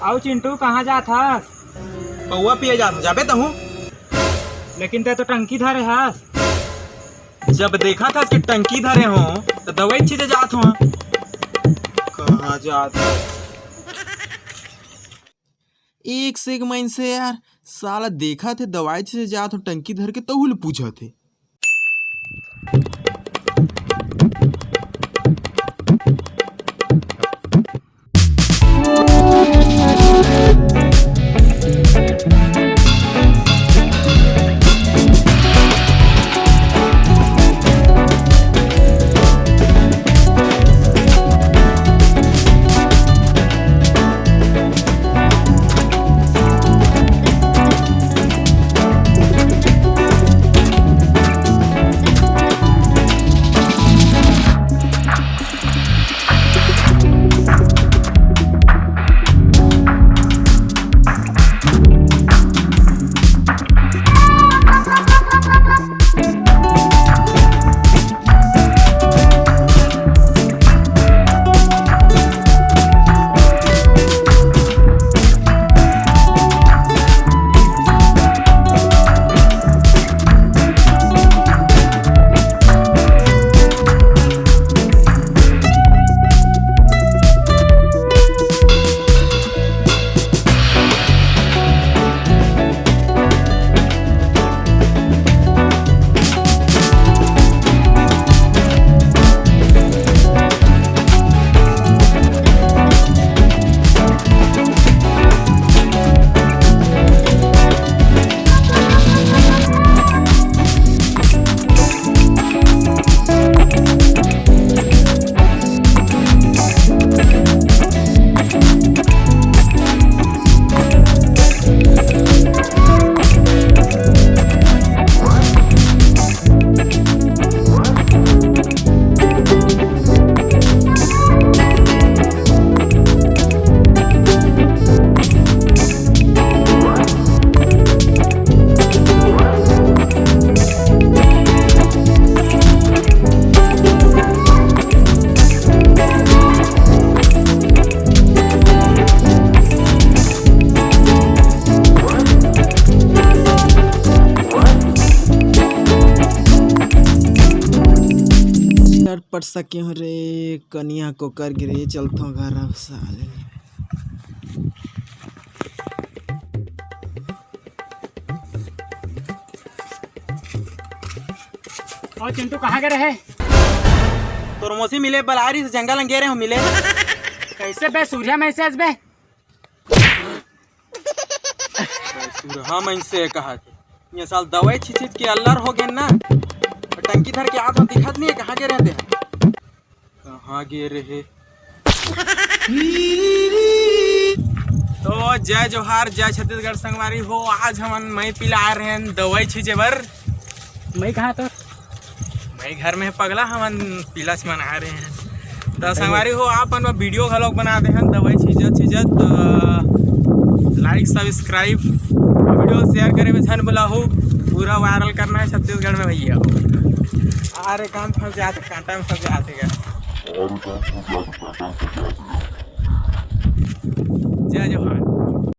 आओ चिंटू कहाँ जात हस? पौवा पिए जात जाबे तो हूँ। लेकिन ते तो टंकी धरे हस। जब देखा था कि टंकी धरे हो तो दवाई छींचे जात हो। कहाँ जात हो? एक से एक महीने से यार साला देखा थे दवाई छींचे जात हो टंकी धर के तो पूछा थे। पट सके हो रे कनिया को कर गिरे चलतो घर अब साले। और चिंटू कहाँ गए रहे? तोर मौसी मिले बलारी से जंगल अंगेरे हो मिले। कैसे बे सूर्या मैसेज बे? सूर्या मैं से कहा थे ये साल दवाई छींच के अल्लर हो गए ना। टंकी धर के आत दिखत नहीं है कहाँ के रहते हैं? कहाँ गे रहे? तो जय जोहार जय छत्तीसगढ़ संगवारी हो। आज हम मई पिला रहे हैं दवाई छींचे बर। मैं कहाँ तो मई घर में पगला हम पीला मना रहे हैं तो संगवारी हो आप वीडियो घलोक बना दे हैं दवाई छींचत लाइक सब्सक्राइब वीडियो शेयर करे में झन बोला हो पूरा वायरल करना है छत्तीसगढ़ में भैया। अरे काम फंस जाते कांटा में फंस जाते क्या। जय जोहार।